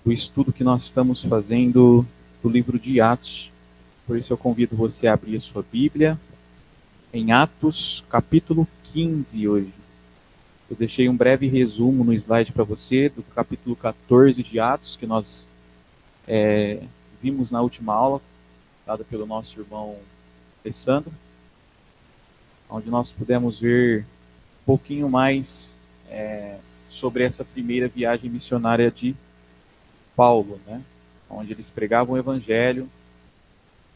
do estudo que nós estamos fazendo do livro de Atos. Por isso eu convido você a abrir a sua Bíblia em Atos, capítulo 15 hoje. Eu deixei um breve resumo no slide para você do capítulo 14 de Atos, que nós vimos na última aula, dada pelo nosso irmão Alessandro, onde nós pudemos ver um pouquinho mais sobre essa primeira viagem missionária de Paulo, né? Onde eles pregavam o evangelho,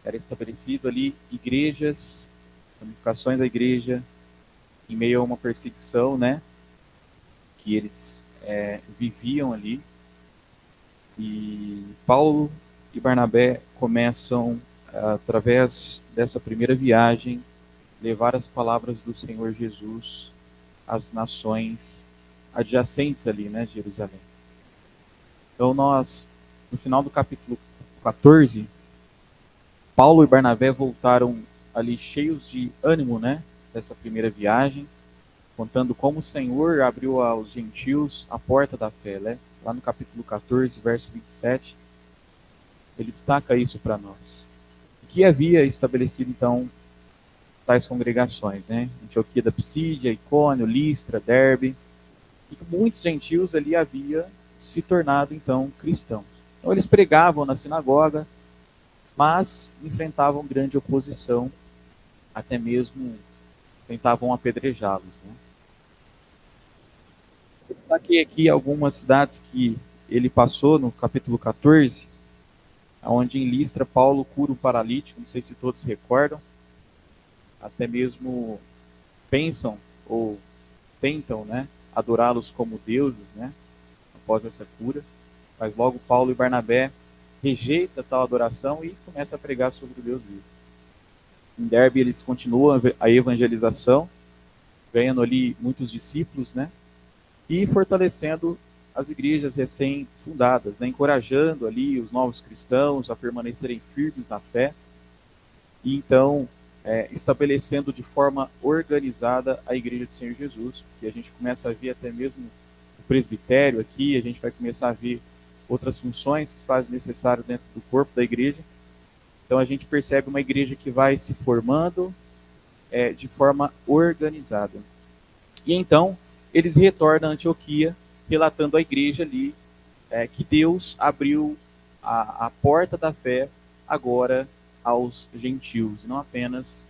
era estabelecido ali igrejas, ramificações da igreja, em meio a uma perseguição, né? Que eles viviam ali. E Paulo e Barnabé começam, através dessa primeira viagem, levar as palavras do Senhor Jesus às nações adjacentes ali, né, de Jerusalém. Então nós, no final do capítulo 14, Paulo e Barnabé voltaram ali cheios de ânimo, né, dessa primeira viagem, contando como o Senhor abriu aos gentios a porta da fé, né? Lá no capítulo 14, verso 27, ele destaca isso para nós. Que havia estabelecido, então, tais congregações, né? Antioquia da Psídia, Icônio, Listra, Derbe, e que muitos gentios ali haviam se tornado, então, cristãos. Então, eles pregavam na sinagoga, mas enfrentavam grande oposição, até mesmo tentavam apedrejá-los, né? Eu destaquei aqui algumas cidades que ele passou no capítulo 14, onde em Listra Paulo cura um paralítico, não sei se todos recordam, até mesmo pensam ou tentam, né, adorá-los como deuses, né, após essa cura, mas logo Paulo e Barnabé rejeitam tal adoração e começam a pregar sobre o Deus vivo. Em Derbe eles continuam a evangelização, ganhando ali muitos discípulos, né, e fortalecendo as igrejas recém-fundadas, né, encorajando ali os novos cristãos a permanecerem firmes na fé, e então estabelecendo de forma organizada a Igreja do Senhor Jesus, que a gente começa a ver até mesmo o presbitério aqui, a gente vai começar a ver outras funções que se fazem necessário dentro do corpo da igreja. Então a gente percebe uma igreja que vai se formando de forma organizada. E então eles retornam a Antioquia, relatando à igreja ali que Deus abriu a porta da fé agora aos gentios, não apenas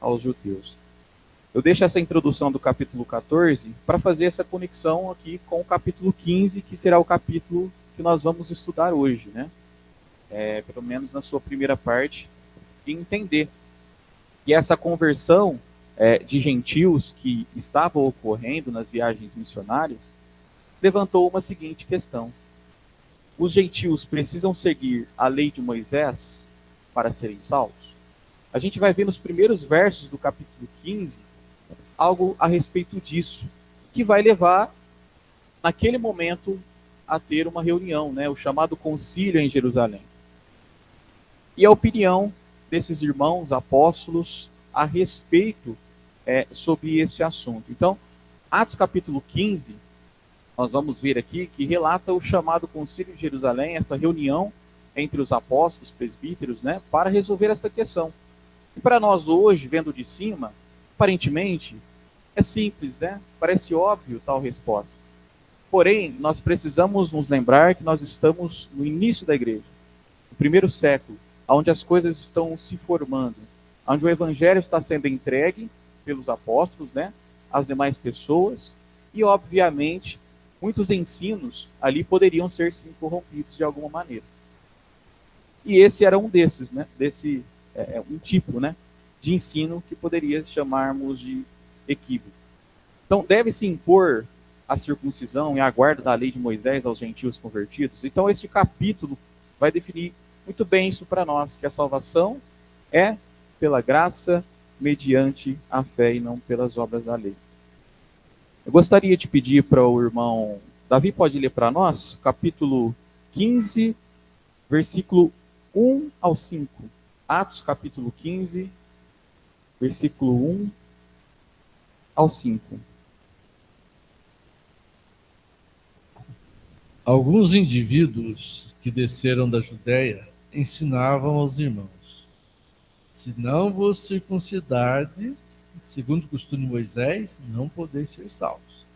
aos judeus. Eu deixo essa introdução do capítulo 14 para fazer essa conexão aqui com o capítulo 15, que será o capítulo que nós vamos estudar hoje, né? Pelo menos na sua primeira parte, e entender que essa conversão de gentios que estava ocorrendo nas viagens missionárias levantou uma seguinte questão: os gentios precisam seguir a lei de Moisés para serem salvos? A gente vai ver nos primeiros versos do capítulo 15 algo a respeito disso, que vai levar, naquele momento, a ter uma reunião, né, o chamado concílio em Jerusalém. E a opinião desses irmãos apóstolos a respeito sobre esse assunto. Então, Atos capítulo 15, nós vamos ver aqui que relata o chamado concílio de Jerusalém, essa reunião entre os apóstolos, presbíteros, né, para resolver esta questão. E para nós hoje, vendo de cima, aparentemente, é simples, né? Parece óbvio tal resposta. Porém, nós precisamos nos lembrar que nós estamos no início da igreja, no primeiro século, onde as coisas estão se formando, onde o evangelho está sendo entregue pelos apóstolos, né, às demais pessoas, e obviamente muitos ensinos ali poderiam ser sim corrompidos de alguma maneira. E esse era um desses, né, um tipo, né, de ensino que poderia chamarmos de equívoco. Então, deve-se impor a circuncisão e a guarda da lei de Moisés aos gentios convertidos? Então, este capítulo vai definir muito bem isso para nós, que a salvação é pela graça, mediante a fé e não pelas obras da lei. Eu gostaria de pedir para o irmão Davi, pode ler para nós, capítulo 15, versículo 1 ao 5. Atos, capítulo 15, versículo 1 ao 5. Alguns indivíduos que desceram da Judéia ensinavam aos irmãos: se não vos circuncidardes, segundo o costume de Moisés, não podeis ser salvos.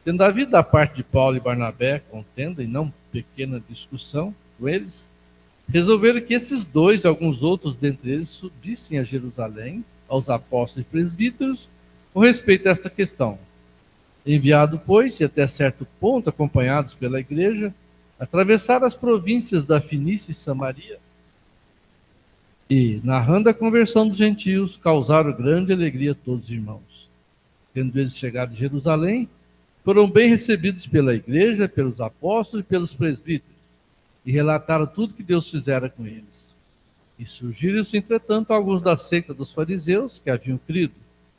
Tendo havido da parte de Paulo e Barnabé contenda e não pequena discussão com eles, resolveram que esses dois e alguns outros dentre eles subissem a Jerusalém aos apóstolos e presbíteros com respeito a esta questão. Enviado, pois, e até certo ponto acompanhados pela igreja, atravessaram as províncias da Fenícia e Samaria e, narrando a conversão dos gentios, causaram grande alegria a todos os irmãos. Tendo eles chegado a Jerusalém, foram bem recebidos pela igreja, pelos apóstolos e pelos presbíteros, e relataram tudo que Deus fizera com eles. E surgiram-se, entretanto, alguns da seita dos fariseus que haviam crido,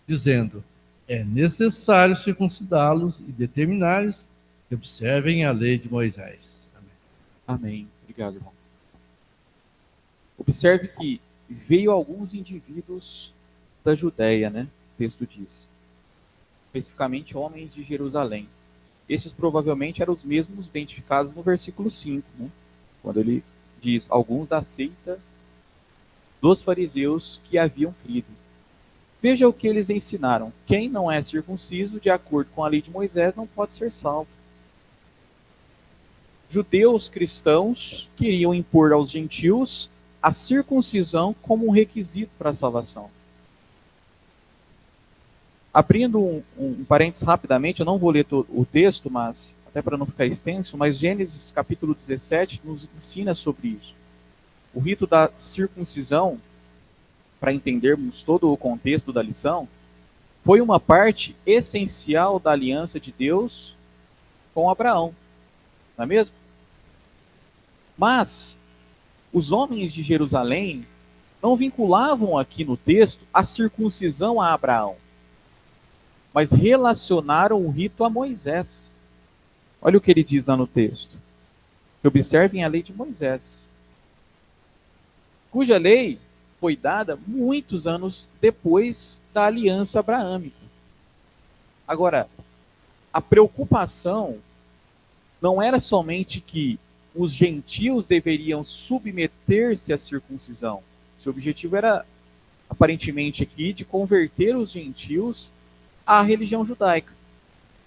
dizendo: é necessário circuncidá-los e determinar-lhes que observem a lei de Moisés. Amém. Amém. Obrigado, irmão. Observe que veio alguns indivíduos da Judéia, né? O texto diz. Especificamente homens de Jerusalém. Esses provavelmente eram os mesmos identificados no versículo 5, né? Quando ele diz alguns da seita dos fariseus que haviam crido. Veja o que eles ensinaram. Quem não é circunciso, de acordo com a lei de Moisés, não pode ser salvo. Judeus cristãos queriam impor aos gentios a circuncisão como um requisito para a salvação. Abrindo um parênteses rapidamente, eu não vou ler o texto, mas até para não ficar extenso, mas Gênesis capítulo 17 nos ensina sobre isso. O rito da circuncisão, para entendermos todo o contexto da lição, foi uma parte essencial da aliança de Deus com Abraão, não é mesmo? Mas os homens de Jerusalém não vinculavam aqui no texto a circuncisão a Abraão, mas relacionaram o rito a Moisés. Olha o que ele diz lá no texto. Que observem a lei de Moisés, cuja lei foi dada muitos anos depois da aliança abraâmica. Agora, a preocupação não era somente que os gentios deveriam submeter-se à circuncisão. Seu objetivo era, aparentemente aqui, de converter os gentios à religião judaica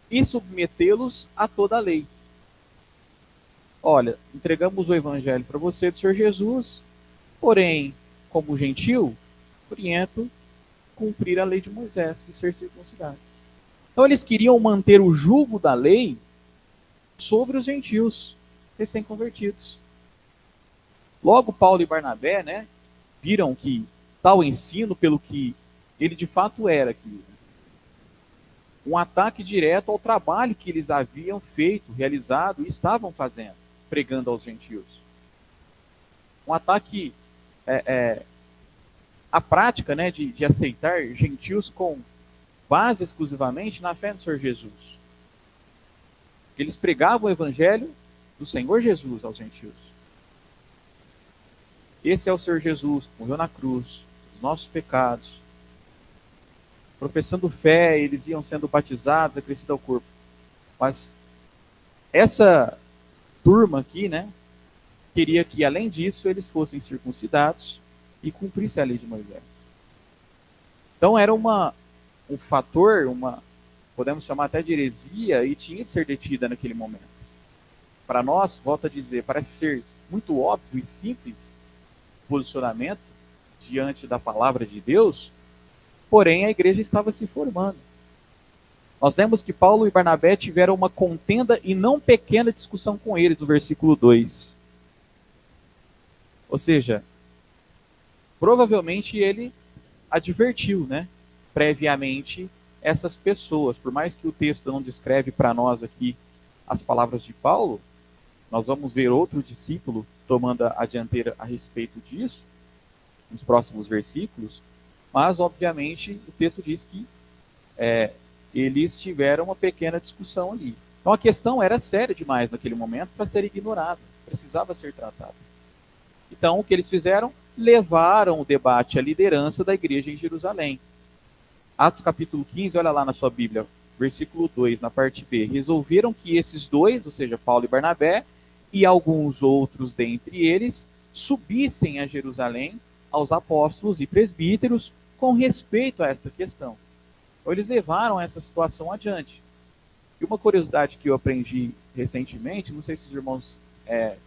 e submetê-los a toda a lei. Olha, entregamos o evangelho para você do Senhor Jesus, porém, como gentil, oriento cumprir a lei de Moisés e ser circuncidado. Então eles queriam manter o jugo da lei sobre os gentios recém-convertidos. Logo, Paulo e Barnabé, né, viram que tal ensino, pelo que ele de fato era aqui, um ataque direto ao trabalho que eles haviam feito, realizado e estavam fazendo, pregando aos gentios. Um ataque à prática, né, de aceitar gentios com base exclusivamente na fé no Senhor Jesus. Eles pregavam o evangelho do Senhor Jesus aos gentios. Esse é o Senhor Jesus, que morreu na cruz, os nossos pecados. Professando fé, eles iam sendo batizados, acrescido ao corpo. Mas essa turma aqui, né, queria que, além disso, eles fossem circuncidados e cumprissem a lei de Moisés. Então era um fator, podemos chamar até de heresia, e tinha de ser detida naquele momento. Para nós, volto a dizer, parece ser muito óbvio e simples o posicionamento diante da palavra de Deus, porém a igreja estava se formando. Nós lemos que Paulo e Barnabé tiveram uma contenda e não pequena discussão com eles, no versículo 2. Ou seja, provavelmente ele advertiu, né, previamente essas pessoas. Por mais que o texto não descreve para nós aqui as palavras de Paulo, nós vamos ver outro discípulo tomando a dianteira a respeito disso, nos próximos versículos, mas, obviamente, o texto diz que eles tiveram uma pequena discussão ali. Então, a questão era séria demais naquele momento para ser ignorada, precisava ser tratada. Então, o que eles fizeram? Levaram o debate à liderança da igreja em Jerusalém. Atos capítulo 15, olha lá na sua Bíblia, versículo 2, na parte B, resolveram que esses dois, ou seja, Paulo e Barnabé, e alguns outros dentre eles, subissem a Jerusalém aos apóstolos e presbíteros com respeito a esta questão. Então, eles levaram essa situação adiante. E uma curiosidade que eu aprendi recentemente, não sei se os irmãos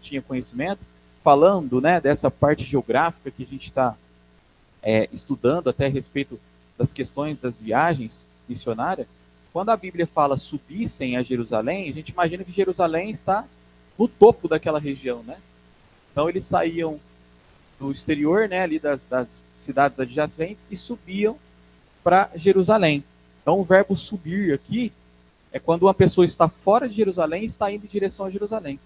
tinham conhecimento, falando, né, dessa parte geográfica que a gente está estudando até a respeito das questões das viagens missionárias. Quando a Bíblia fala subissem a Jerusalém, a gente imagina que Jerusalém está no topo daquela região, né? Então eles saíam do exterior, né, ali das cidades adjacentes e subiam para Jerusalém. Então o verbo subir aqui é quando uma pessoa está fora de Jerusalém e está indo em direção a Jerusalém.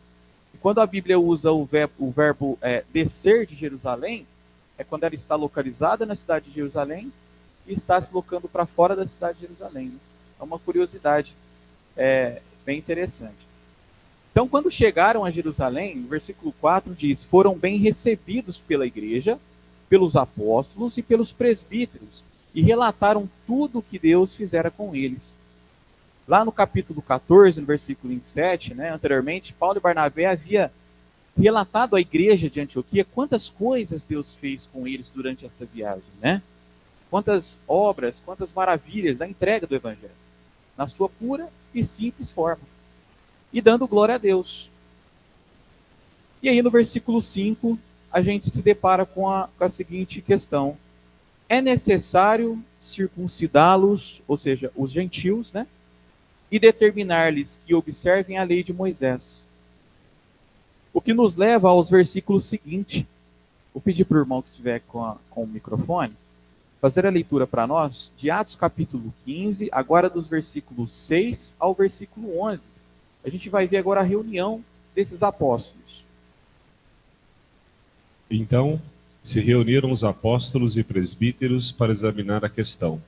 E quando a Bíblia usa o verbo descer de Jerusalém, é quando ela está localizada na cidade de Jerusalém e está se locando para fora da cidade de Jerusalém. É uma curiosidade bem interessante. Então, quando chegaram a Jerusalém, o versículo 4 diz: foram bem recebidos pela igreja, pelos apóstolos e pelos presbíteros, e relataram tudo o que Deus fizera com eles. Lá no capítulo 14, no versículo 27, né, anteriormente, Paulo e Barnabé havia relatado à igreja de Antioquia quantas coisas Deus fez com eles durante esta viagem, né? Quantas obras, quantas maravilhas, a entrega do evangelho, na sua pura e simples forma, e dando glória a Deus. E aí no versículo 5, a gente se depara com a seguinte questão: é necessário circuncidá-los, ou seja, os gentios, né? E determinar-lhes que observem a lei de Moisés. O que nos leva aos versículos seguintes. Vou pedir para o irmão que estiver com o microfone fazer a leitura para nós de Atos capítulo 15, agora dos versículos 6 ao versículo 11. A gente vai ver agora a reunião desses apóstolos. Então, se reuniram os apóstolos e presbíteros para examinar a questão.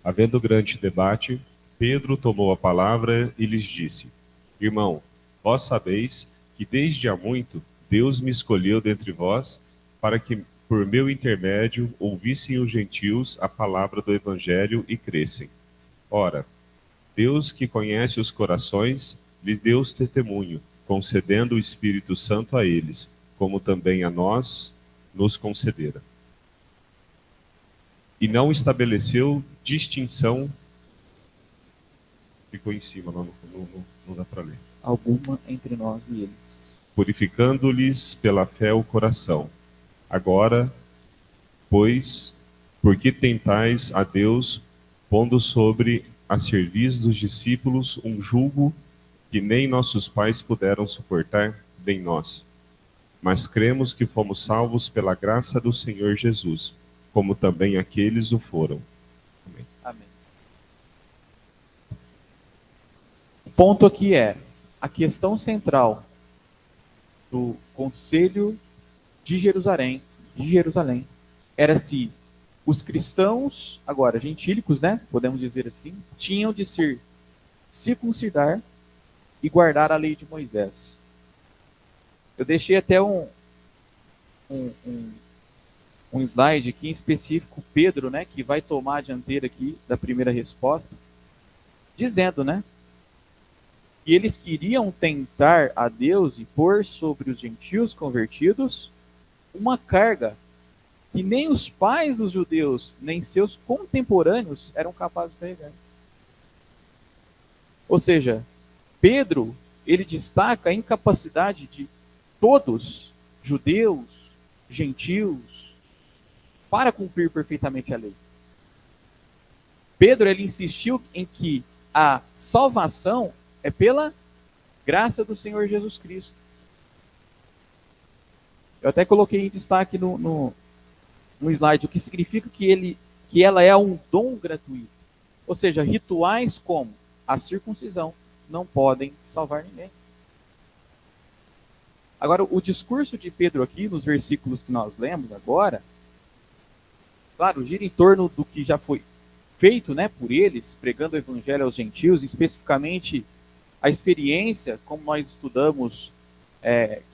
Havendo grande debate, Pedro tomou a palavra e lhes disse: Irmão, vós sabeis que desde há muito Deus me escolheu dentre vós para que, por meu intermédio, ouvissem os gentios a palavra do evangelho e crescem. Ora, Deus que conhece os corações, lhes deu testemunho, concedendo o Espírito Santo a eles, como também a nós nos concedera. E não estabeleceu distinção. Ficou em cima, não dá para ler. Alguma entre nós e eles. Purificando-lhes pela fé o coração. Agora, pois, por que tentais a Deus, pondo sobre a cerviz dos discípulos um jugo que nem nossos pais puderam suportar, nem nós? Mas cremos que fomos salvos pela graça do Senhor Jesus, como também aqueles o foram. Amém. Amém. O ponto aqui é a questão central do Conselho de Jerusalém, era se os cristãos, agora gentílicos, né, podemos dizer assim, tinham de se circuncidar e guardar a lei de Moisés. Eu deixei até um slide aqui em específico, Pedro, né, que vai tomar a dianteira aqui da primeira resposta, dizendo, né, que eles queriam tentar a Deus e pôr sobre os gentios convertidos uma carga que nem os pais dos judeus, nem seus contemporâneos eram capazes de carregar. Ou seja, Pedro, ele destaca a incapacidade de todos, judeus, gentios, para cumprir perfeitamente a lei. Pedro, ele insistiu em que a salvação é pela graça do Senhor Jesus Cristo. Eu até coloquei em destaque no slide o que significa que ela é um dom gratuito. Ou seja, rituais como a circuncisão não podem salvar ninguém. Agora, o discurso de Pedro aqui, nos versículos que nós lemos agora, claro, gira em torno do que já foi feito, né, por eles, pregando o evangelho aos gentios, especificamente a experiência, como nós estudamos,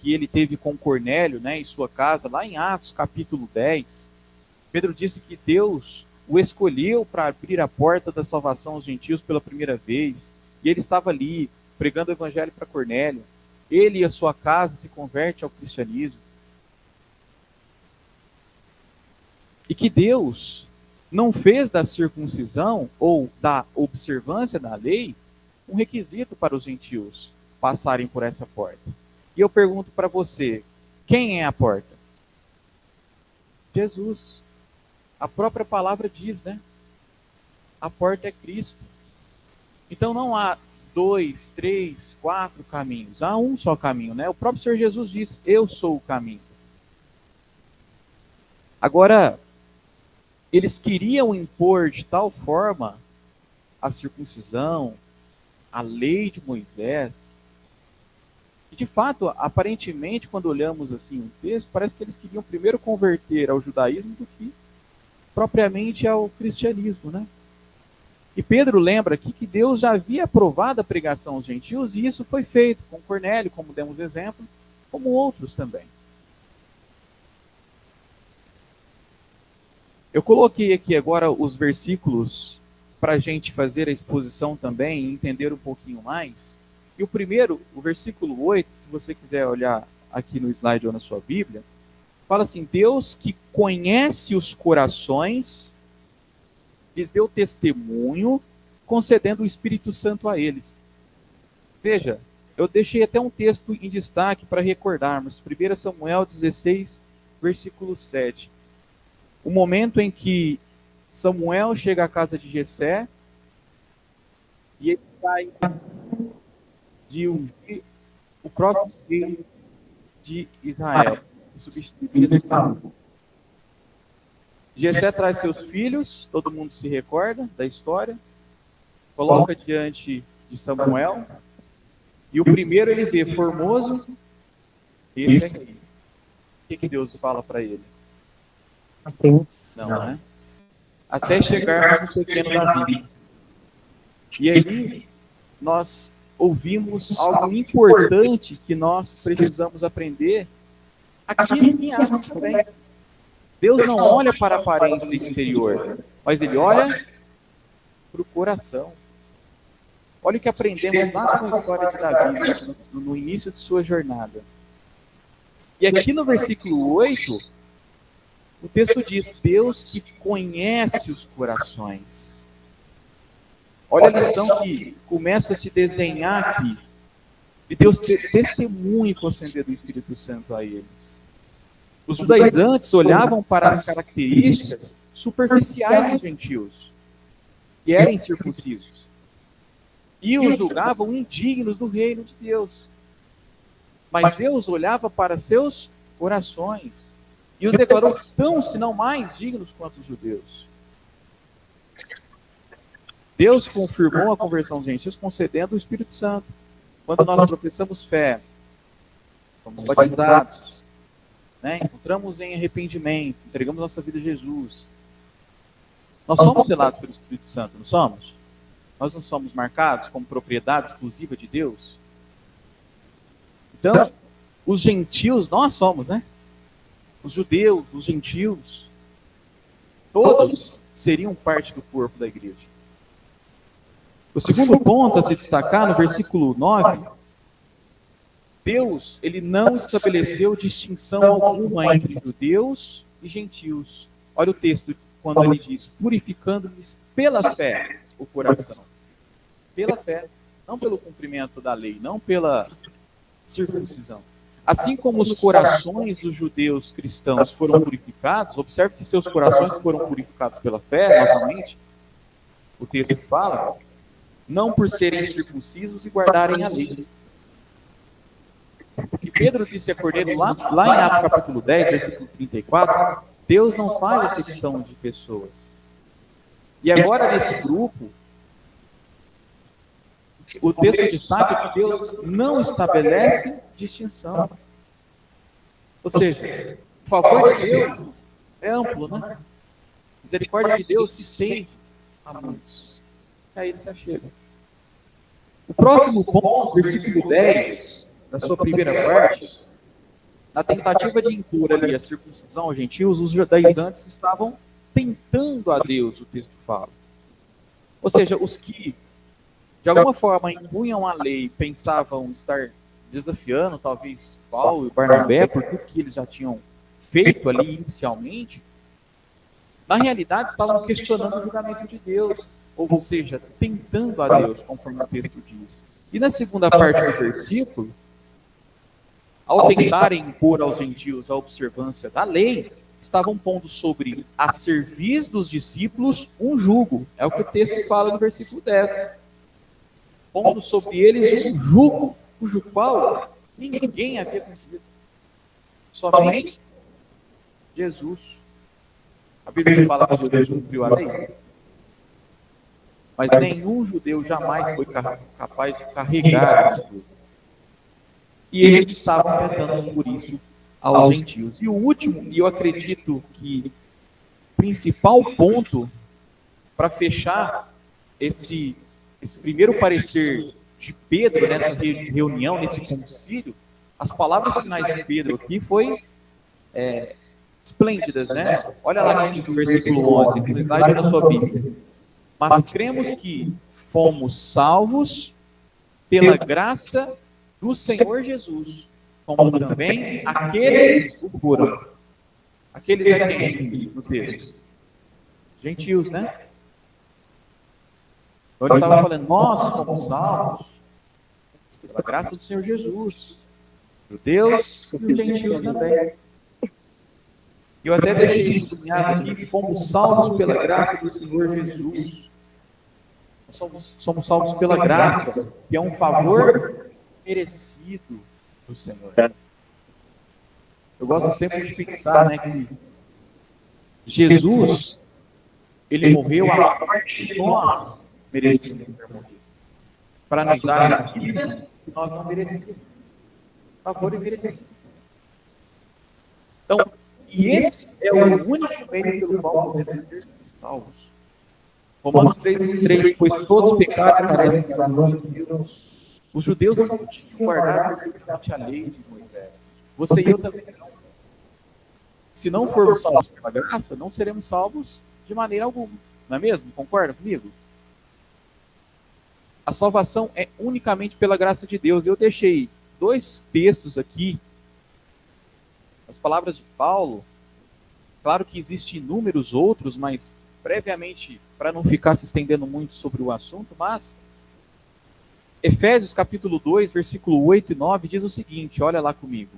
que ele teve com Cornélio, né, em sua casa, lá em Atos capítulo 10. Pedro disse que Deus o escolheu para abrir a porta da salvação aos gentios pela primeira vez. E ele estava ali, pregando o evangelho para Cornélio. Ele e a sua casa se convertem ao cristianismo. E que Deus não fez da circuncisão ou da observância da lei um requisito para os gentios passarem por essa porta. E eu pergunto para você, quem é a porta? Jesus. A própria palavra diz, né? A porta é Cristo. Então não há 2, 3, 4 caminhos. Há um só caminho, né? O próprio Senhor Jesus diz, eu sou o caminho. Agora, eles queriam impor de tal forma a circuncisão, a lei de Moisés. E de fato, aparentemente, quando olhamos assim o texto, parece que eles queriam primeiro converter ao judaísmo do que propriamente ao cristianismo, né? E Pedro lembra aqui que Deus já havia aprovado a pregação aos gentios e isso foi feito com Cornélio, como demos exemplo, como outros também. Eu coloquei aqui agora os versículos para a gente fazer a exposição também e entender um pouquinho mais. E o primeiro, o versículo 8, se você quiser olhar aqui no slide ou na sua Bíblia, fala assim, Deus que conhece os corações, lhes deu testemunho, concedendo o Espírito Santo a eles. Veja, eu deixei até um texto em destaque para recordarmos. 1 Samuel 16, versículo 7. O momento em que Samuel chega à casa de Jessé e ele sai de ungir o próprio rei de Israel. Substituir Saul. Jessé traz seus filhos, todo mundo se recorda da história, coloca diante de Samuel, e o primeiro ele vê formoso, esse aqui. O que Deus fala para ele? Não, né? Até chegarmos no pequeno Davi. E aí, nós ouvimos algo importante que nós precisamos aprender aqui em Atos também. Deus não olha para a aparência exterior, mas Ele olha para o coração. Olha o que aprendemos lá com a história de Davi, no início de sua jornada. E aqui no versículo 8, o texto diz, Deus que conhece os corações. Olha a lição que começa a se desenhar aqui. E Deus testemunha conceder do Espírito Santo a eles. Os judaizantes olhavam para as características superficiais dos gentios, que eram incircuncisos, e os julgavam indignos do reino de Deus. Mas Deus olhava para seus corações e os declarou tão, se não mais, dignos quanto os judeus. Deus confirmou a conversão dos gentios concedendo o Espírito Santo. Quando nós professamos fé, somos batizados, né? Encontramos em arrependimento, entregamos nossa vida a Jesus. Nós somos selados pelo Espírito Santo, não somos? Nós não somos marcados como propriedade exclusiva de Deus? Então, os gentios, nós somos, né? Os judeus, os gentios, todos seriam parte do corpo da igreja. O segundo ponto a se destacar no versículo 9, Deus, ele não estabeleceu distinção alguma entre judeus e gentios. Olha o texto quando ele diz, purificando-lhes pela fé o coração. Pela fé, não pelo cumprimento da lei, não pela circuncisão. Assim como os corações dos judeus cristãos foram purificados, observe que seus corações foram purificados pela fé, novamente, o texto fala, não por serem circuncisos e guardarem a lei. E Pedro disse a Cornélio lá em Atos capítulo 10, versículo 34, Deus não faz acepção de pessoas. E agora nesse grupo, o texto destaca que Deus não estabelece distinção. Ou seja, o favor de Deus é amplo, né? A misericórdia de Deus se estende a muitos. E aí ele se achega. O próximo ponto, versículo 10, da sua primeira parte, na tentativa de impor ali a circuncisão aos gentios, os judaizantes estavam tentando a Deus, o texto fala. Ou seja, os que, de alguma forma, impunham a lei, pensavam estar desafiando, talvez, Paulo e Barnabé, por tudo que eles já tinham feito ali inicialmente, na realidade estavam questionando o julgamento de Deus, ou seja, tentando a Deus, conforme o texto diz. E na segunda parte do versículo, ao tentarem impor aos gentios a observância da lei, estavam pondo sobre a cerviz dos discípulos um jugo. É o que o texto fala no versículo 10. Pondo sobre eles um jugo, cujo qual ninguém havia cumprido. Somente Jesus. A Bíblia fala que Jesus cumpriu a lei. Mas nenhum judeu jamais foi capaz de carregar esse jugo. E eles estavam tentando por isso aos gentios. E o último, e eu acredito que principal ponto para fechar esse primeiro parecer de Pedro nessa reunião, nesse concílio, as palavras finais de Pedro aqui foi esplêndidas, né? Olha lá aqui no versículo 11, no slide da sua Bíblia. Mas cremos que fomos salvos pela graça do Senhor Jesus, como também aqueles o foram. Aqueles é quem no texto? Gentios, né? Então ele estava falando, nós fomos salvos pela graça do Senhor Jesus, judeus e os gentios também. E eu até deixei isso sublinhado aqui, fomos salvos pela graça do Senhor Jesus. Somos salvos pela graça, que é um favor merecido do Senhor. Eu gosto sempre de pensar, né, que Jesus, ele morreu a morte que nós merecíamos ter morrido, para nos dar aquilo que nós não merecíamos. Favor merecido. Então, e esse é o único meio pelo qual podemos ser salvos. Romanos 3:3, pois todos pecaram e carecem da glória de Deus. Os judeus não tinham guardado perfeitamente a lei de Moisés. Você e eu também não. Se não formos salvos pela graça, não seremos salvos de maneira alguma. Não é mesmo? Concorda comigo? A salvação é unicamente pela graça de Deus. Eu deixei 2 textos aqui, as palavras de Paulo. Claro que existem inúmeros outros, mas previamente, para não ficar se estendendo muito sobre o assunto, mas Efésios capítulo 2, versículo 8 e 9 diz o seguinte, olha lá comigo.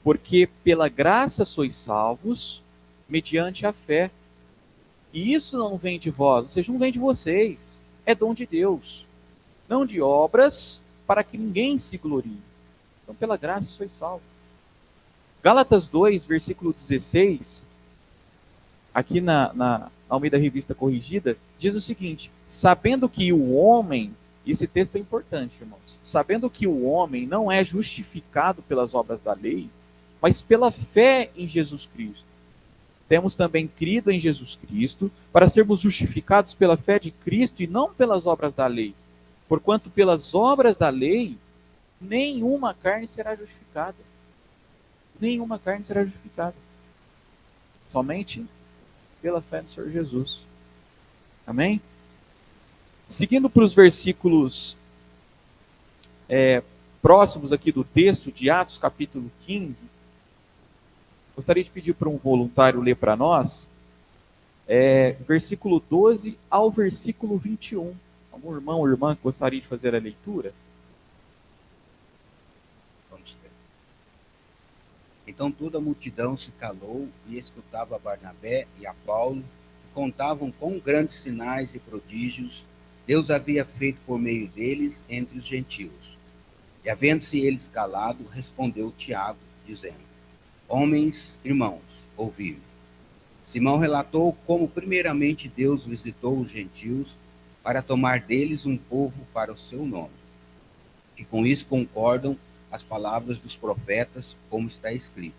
Porque pela graça sois salvos, mediante a fé. E isso não vem de vós, ou seja, não vem de vocês. É dom de Deus. Não de obras, para que ninguém se glorie. Então, pela graça sois salvos. Gálatas 2, versículo 16, aqui na Almeida Revista Corrigida, diz o seguinte, sabendo que o homem, e esse texto é importante, irmãos, sabendo que o homem não é justificado pelas obras da lei, mas pela fé em Jesus Cristo. Temos também crido em Jesus Cristo, para sermos justificados pela fé de Cristo e não pelas obras da lei. Porquanto pelas obras da lei, nenhuma carne será justificada. Nenhuma carne será justificada. Somente pela fé no Senhor Jesus. Amém? Seguindo para os versículos próximos aqui do texto de Atos capítulo 15, gostaria de pedir para um voluntário ler para nós, versículo 12 ao versículo 21. Algum irmão ou irmã que gostaria de fazer a leitura? Vamos ter. Então toda a multidão se calou e escutava a Barnabé e a Paulo, que contavam com grandes sinais e prodígios Deus havia feito por meio deles entre os gentios. E havendo-se eles calado, respondeu Tiago, dizendo, homens, irmãos, ouvi-me. Simão relatou como primeiramente Deus visitou os gentios para tomar deles um povo para o seu nome. E com isso concordam as palavras dos profetas, como está escrito.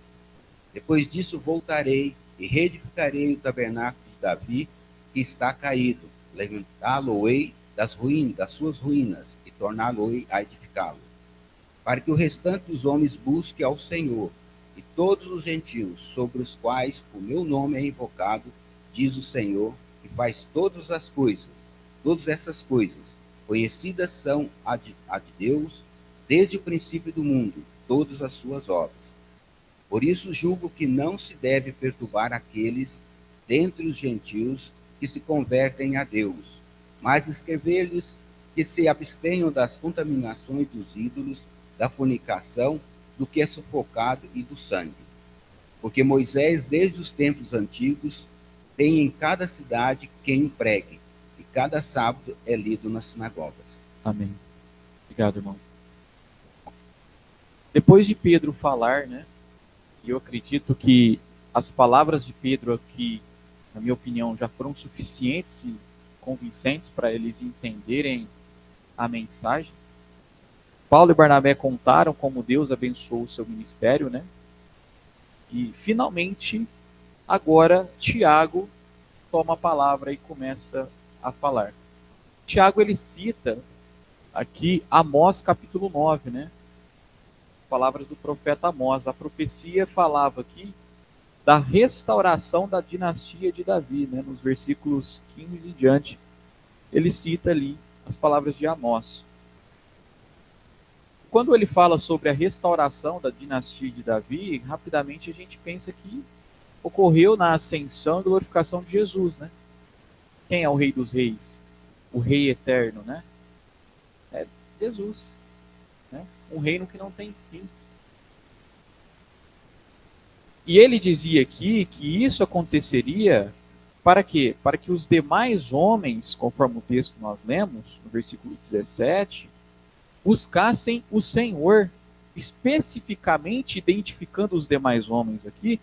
Depois disso voltarei e reedificarei o tabernáculo de Davi, que está caído. Levantá-lo-ei das suas ruínas e torná-lo-ei a edificá-lo. Para que o restante dos homens busque ao Senhor, e todos os gentios sobre os quais o meu nome é invocado diz o Senhor, que faz todas essas coisas, conhecidas são a de Deus desde o princípio do mundo, todas as suas obras. Por isso julgo que não se deve perturbar aqueles dentre os gentios que se convertem a Deus, mas escrever-lhes que se abstenham das contaminações dos ídolos, da fornicação, do que é sufocado e do sangue. Porque Moisés, desde os tempos antigos, tem em cada cidade quem o pregue, e cada sábado é lido nas sinagogas. Amém. Obrigado, irmão. Depois de Pedro falar, né? E eu acredito que as palavras de Pedro aqui, na minha opinião, já foram suficientes e convincentes para eles entenderem a mensagem. Paulo e Barnabé contaram como Deus abençoou o seu ministério, né? E finalmente, agora, Tiago toma a palavra e começa a falar. Tiago, ele cita aqui Amós capítulo 9, né? Palavras do profeta Amós. A profecia falava aqui da restauração da dinastia de Davi, né? Nos versículos 15 em diante, ele cita ali as palavras de Amós. Quando ele fala sobre a restauração da dinastia de Davi, rapidamente a gente pensa que ocorreu na ascensão e glorificação de Jesus, né? Quem é o Rei dos Reis? O Rei eterno, né? É Jesus, né? Um reino que não tem fim. E ele dizia aqui que isso aconteceria para quê? Para que os demais homens, conforme o texto que nós lemos, no versículo 17, buscassem o Senhor, especificamente identificando os demais homens aqui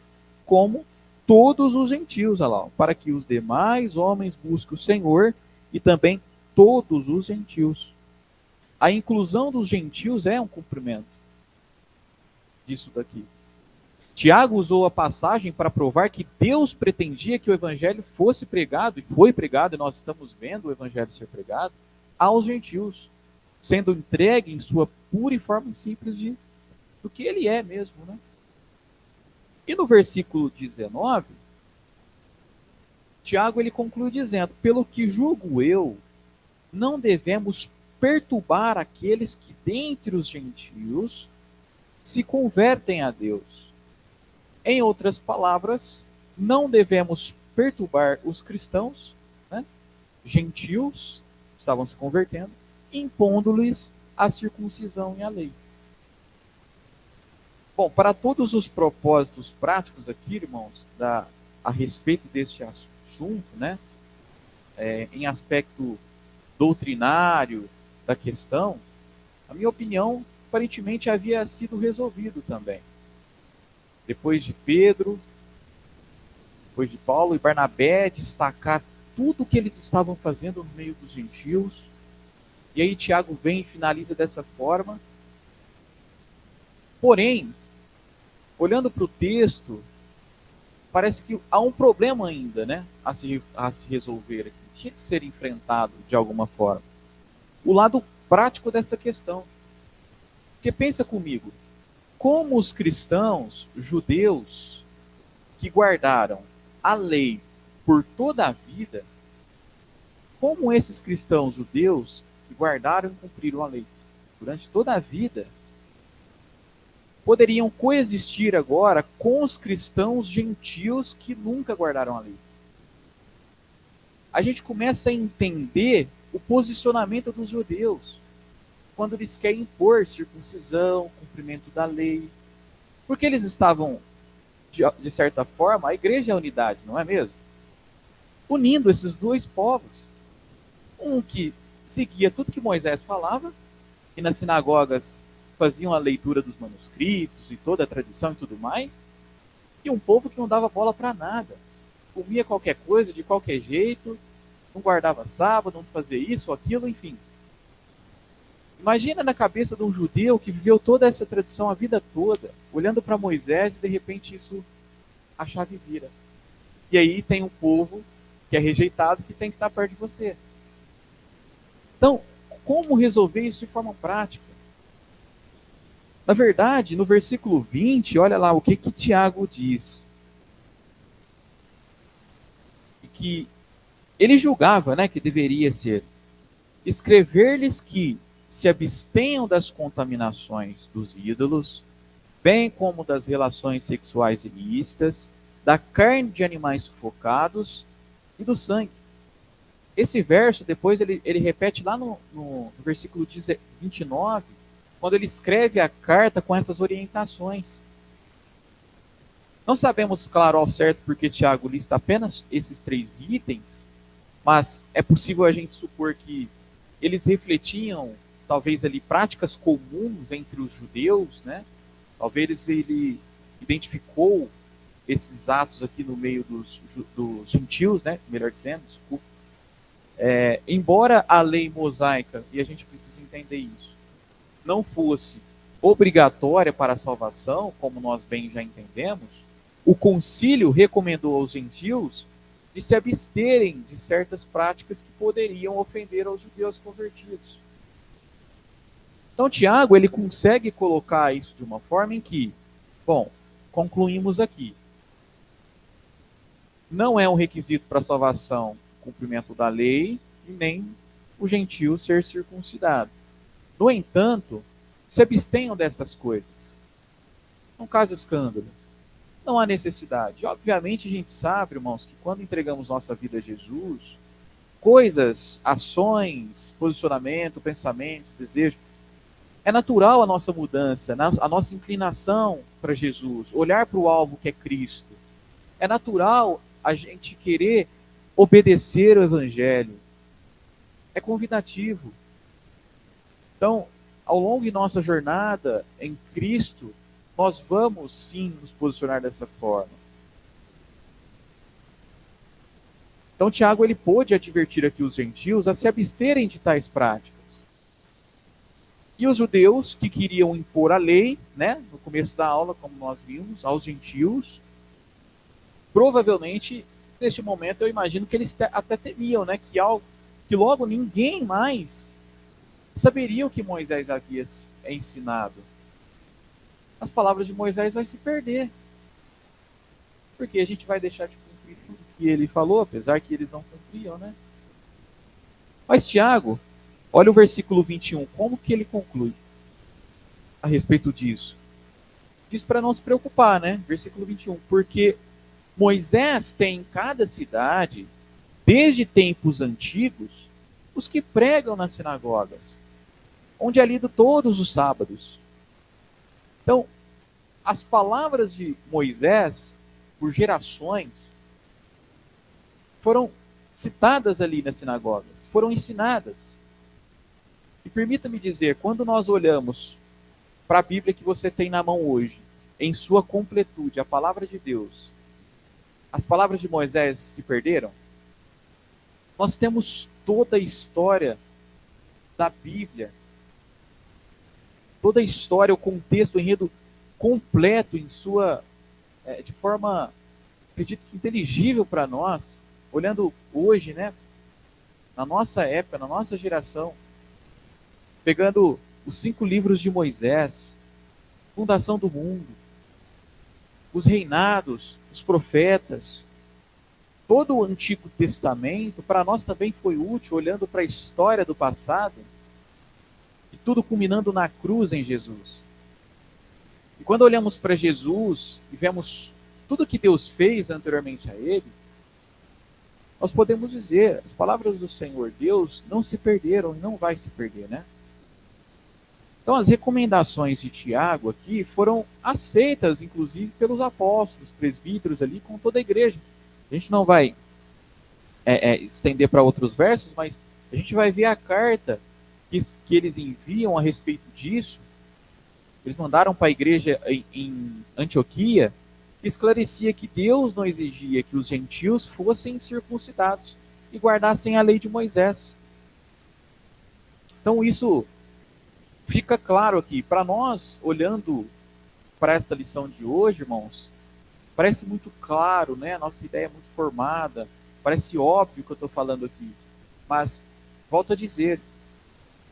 como todos os gentios, olha lá, para que os demais homens busquem o Senhor e também todos os gentios. A inclusão dos gentios é um cumprimento disso daqui. Tiago usou a passagem para provar que Deus pretendia que o evangelho fosse pregado, e foi pregado, e nós estamos vendo o evangelho ser pregado, aos gentios, sendo entregue em sua pura e forma simples do que ele é mesmo, né? E no versículo 19, Tiago ele conclui dizendo: pelo que julgo eu, não devemos perturbar aqueles que dentre os gentios se convertem a Deus. Em outras palavras, não devemos perturbar os cristãos, né, gentios, que estavam se convertendo, impondo-lhes a circuncisão e a lei. Bom, para todos os propósitos práticos aqui, irmãos, a respeito deste assunto, né, em aspecto doutrinário da questão, a minha opinião, aparentemente havia sido resolvido também. Depois de Pedro, depois de Paulo e Barnabé destacar tudo o que eles estavam fazendo no meio dos gentios, e aí Tiago vem e finaliza dessa forma. Porém, olhando para o texto, parece que há um problema ainda, né, a se resolver aqui. Tinha de ser enfrentado de alguma forma. O lado prático desta questão. Porque pensa comigo, como os cristãos judeus que guardaram a lei por toda a vida, como esses cristãos judeus que guardaram e cumpriram a lei durante toda a vida, poderiam coexistir agora com os cristãos gentios que nunca guardaram a lei. A gente começa a entender o posicionamento dos judeus quando eles querem impor circuncisão, cumprimento da lei. Porque eles estavam, de certa forma, a igreja é a unidade, não é mesmo? Unindo esses dois povos. Um que seguia tudo que Moisés falava, e nas sinagogas faziam a leitura dos manuscritos e toda a tradição e tudo mais, e um povo que não dava bola para nada. Comia qualquer coisa, de qualquer jeito, não guardava sábado, não fazia isso ou aquilo, enfim. Imagina na cabeça de um judeu que viveu toda essa tradição a vida toda, olhando para Moisés e de repente isso, a chave vira. E aí tem um povo que é rejeitado que tem que estar perto de você. Então, como resolver isso de forma prática? Na verdade, no versículo 20, olha lá o que Tiago diz. que ele julgava, né, que deveria ser: escrever-lhes que se abstenham das contaminações dos ídolos, bem como das relações sexuais ilícitas, da carne de animais sufocados e do sangue. Esse verso, depois, ele repete lá no versículo 29, quando ele escreve a carta com essas orientações. Não sabemos, claro, ao certo porque Tiago lista apenas esses 3 itens, mas é possível a gente supor que eles refletiam, talvez, ali práticas comuns entre os judeus, né? Talvez ele identificou esses atos aqui no meio dos gentios, né? Melhor dizendo, desculpa. Embora a lei mosaica, e a gente precisa entender isso, não fosse obrigatória para a salvação, como nós bem já entendemos, o concílio recomendou aos gentios de se absterem de certas práticas que poderiam ofender aos judeus convertidos. Então, Tiago, ele consegue colocar isso de uma forma em que, bom, concluímos aqui. Não é um requisito para a salvação o cumprimento da lei e nem o gentio ser circuncidado. No entanto, se abstenham dessas coisas. Não cause escândalo. Não há necessidade. Obviamente, a gente sabe, irmãos, que quando entregamos nossa vida a Jesus, coisas, ações, posicionamento, pensamento, desejo, é natural a nossa mudança, a nossa inclinação para Jesus, olhar para o alvo que é Cristo. É natural a gente querer obedecer o Evangelho. É convidativo. Então, ao longo de nossa jornada em Cristo, nós vamos sim nos posicionar dessa forma. Então, Tiago, ele pôde advertir aqui os gentios a se absterem de tais práticas. E os judeus que queriam impor a lei, né, no começo da aula, como nós vimos, aos gentios, provavelmente, neste momento, eu imagino que eles até temiam, né, que logo ninguém mais saberia o que Moisés havia ensinado. As palavras de Moisés vão se perder. Porque a gente vai deixar de cumprir tudo que ele falou, apesar que eles não cumpriam, né? Mas Tiago, olha o versículo 21, como que ele conclui a respeito disso? Diz para não se preocupar, né? Versículo 21, porque Moisés tem em cada cidade, desde tempos antigos, os que pregam nas sinagogas, onde é lido todos os sábados. Então, as palavras de Moisés, por gerações, foram citadas ali nas sinagogas, foram ensinadas. E permita-me dizer, quando nós olhamos para a Bíblia que você tem na mão hoje, em sua completude, a palavra de Deus, as palavras de Moisés se perderam? Nós temos toda a história da Bíblia, toda a história, o contexto, o enredo completo em sua, de forma, acredito que inteligível para nós, olhando hoje, né, na nossa época, na nossa geração, pegando os 5 livros de Moisés, fundação do mundo, os reinados, os profetas, todo o Antigo Testamento, para nós também foi útil, olhando para a história do passado, e tudo culminando na cruz em Jesus. E quando olhamos para Jesus e vemos tudo que Deus fez anteriormente a Ele, nós podemos dizer, as palavras do Senhor Deus não se perderam e não vai se perder, né? Então as recomendações de Tiago aqui foram aceitas, inclusive, pelos apóstolos, presbíteros ali, com toda a igreja. A gente não vai estender para outros versos, mas a gente vai ver a carta que eles enviam a respeito disso. Eles mandaram para a igreja em Antioquia, que esclarecia que Deus não exigia que os gentios fossem circuncidados e guardassem a lei de Moisés. Então isso fica claro aqui. Para nós, olhando para esta lição de hoje, irmãos, parece muito claro, né? A nossa ideia é muito formada, parece óbvio o que eu estou falando aqui. Mas, volto a dizer,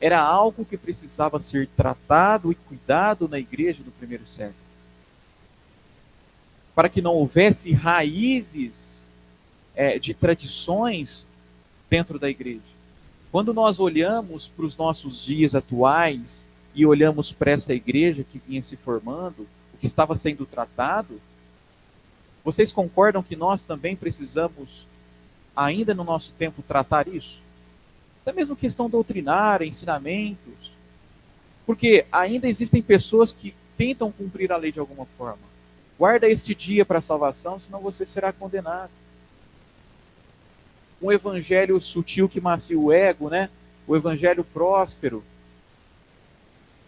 era algo que precisava ser tratado e cuidado na igreja do primeiro século. Para que não houvesse raízes de tradições dentro da igreja. Quando nós olhamos para os nossos dias atuais e olhamos para essa igreja que vinha se formando, o que estava sendo tratado, vocês concordam que nós também precisamos, ainda no nosso tempo, tratar isso? Até mesmo questão doutrinária, ensinamentos. Porque ainda existem pessoas que tentam cumprir a lei de alguma forma. Guarda este dia para a salvação, senão você será condenado. Um evangelho sutil que macia o ego, né? O evangelho próspero.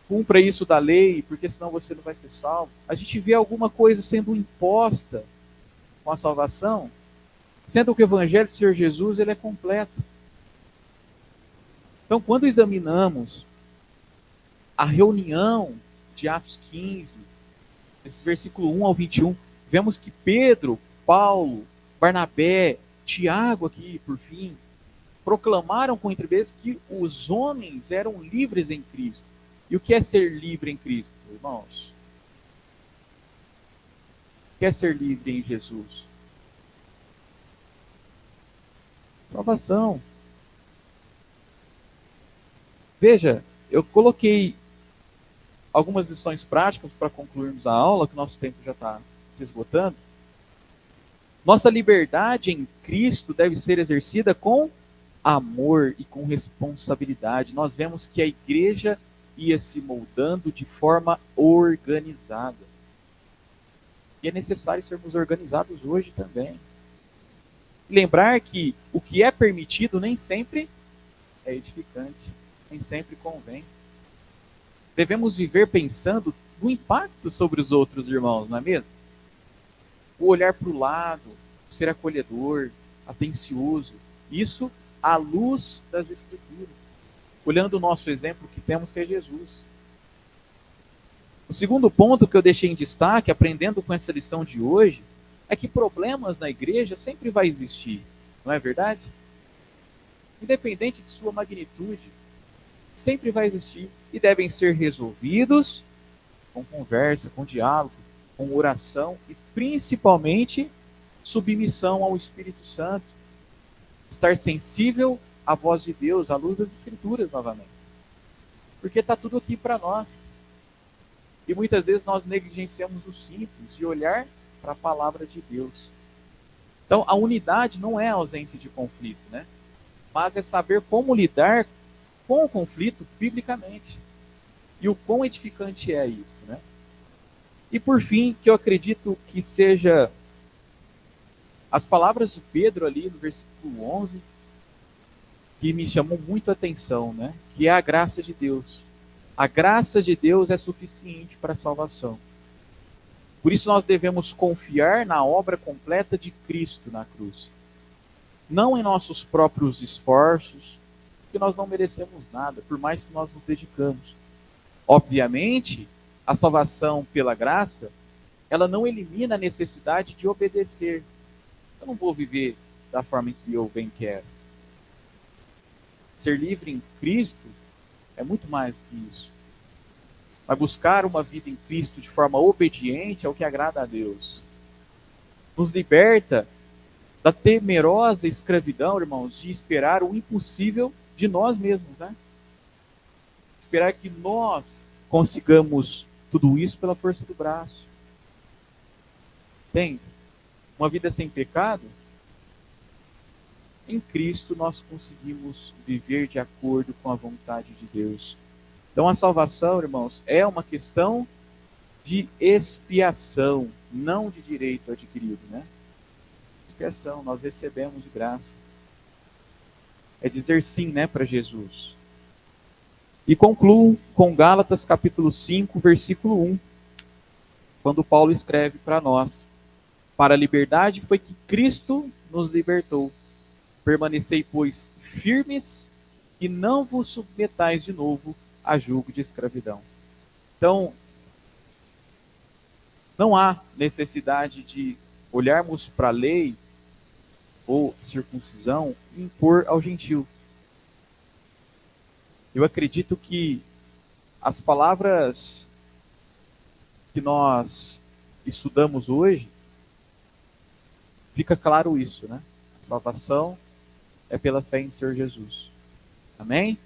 Cumpra isso da lei, porque senão você não vai ser salvo. A gente vê alguma coisa sendo imposta com a salvação, sendo que o evangelho do Senhor Jesus ele é completo. Então, quando examinamos a reunião de Atos 15, esse versículo 1 ao 21, vemos que Pedro, Paulo, Barnabé, Tiago aqui, por fim, proclamaram com entrevez que os homens eram livres em Cristo. E o que é ser livre em Cristo, irmãos? O que é ser livre em Jesus? Salvação. Veja, eu coloquei algumas lições práticas para concluirmos a aula, que o nosso tempo já está se esgotando. Nossa liberdade em Cristo deve ser exercida com amor e com responsabilidade. Nós vemos que a igreja ia se moldando de forma organizada. E é necessário sermos organizados hoje também. Lembrar que o que é permitido nem sempre é edificante, nem sempre convém. Devemos viver pensando no impacto sobre os outros irmãos, não é mesmo? O olhar para o lado, ser acolhedor, atencioso, isso à luz das Escrituras, olhando o nosso exemplo que temos, que é Jesus. O segundo ponto que eu deixei em destaque, aprendendo com essa lição de hoje, é que problemas na igreja sempre vai existir, não é verdade? Independente de sua magnitude, sempre vai existir e devem ser resolvidos com conversa, com diálogo, com oração e principalmente submissão ao Espírito Santo. Estar sensível à voz de Deus, à luz das Escrituras novamente. Porque está tudo aqui para nós. E muitas vezes nós negligenciamos o simples de olhar para a palavra de Deus. Então a unidade não é a ausência de conflito, né? Mas é saber como lidar com o conflito biblicamente. E o quão edificante é isso, né? E por fim, que eu acredito que seja as palavras de Pedro ali no versículo 11, que me chamou muito a atenção, né? Que é a graça de Deus. A graça de Deus é suficiente para a salvação. Por isso nós devemos confiar na obra completa de Cristo na cruz. Não em nossos próprios esforços, porque nós não merecemos nada, por mais que nós nos dedicamos. Obviamente, a salvação pela graça, ela não elimina a necessidade de obedecer. Eu não vou viver da forma que eu bem quero. Ser livre em Cristo é muito mais do que isso. Mas buscar uma vida em Cristo de forma obediente é o que agrada a Deus. Nos liberta da temerosa escravidão, irmãos, de esperar o impossível de nós mesmos, né? Esperar que nós consigamos tudo isso pela força do braço. Entende? Uma vida sem pecado, em Cristo nós conseguimos viver de acordo com a vontade de Deus. Então a salvação, irmãos, é uma questão de expiação, não de direito adquirido, né? Expiação, nós recebemos de graça. É dizer sim, né, para Jesus. E concluo com Gálatas capítulo 5, versículo 1, quando Paulo escreve para nós: para a liberdade foi que Cristo nos libertou. Permanecei, pois, firmes e não vos submetais de novo a julgo de escravidão. Então, não há necessidade de olharmos para a lei ou circuncisão e impor ao gentio. Eu acredito que as palavras que nós estudamos hoje, fica claro isso, né? Salvação é pela fé em Senhor Jesus. Amém?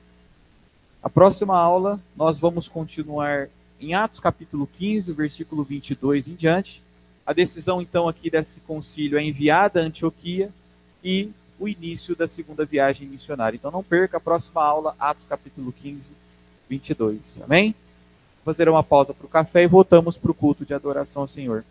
A próxima aula nós vamos continuar em Atos capítulo 15, versículo 22 em diante. A decisão então aqui desse concílio é enviada a Antioquia e o início da segunda viagem missionária. Então não perca a próxima aula, Atos capítulo 15, 22. Amém? Vou fazer uma pausa para o café e voltamos para o culto de adoração ao Senhor.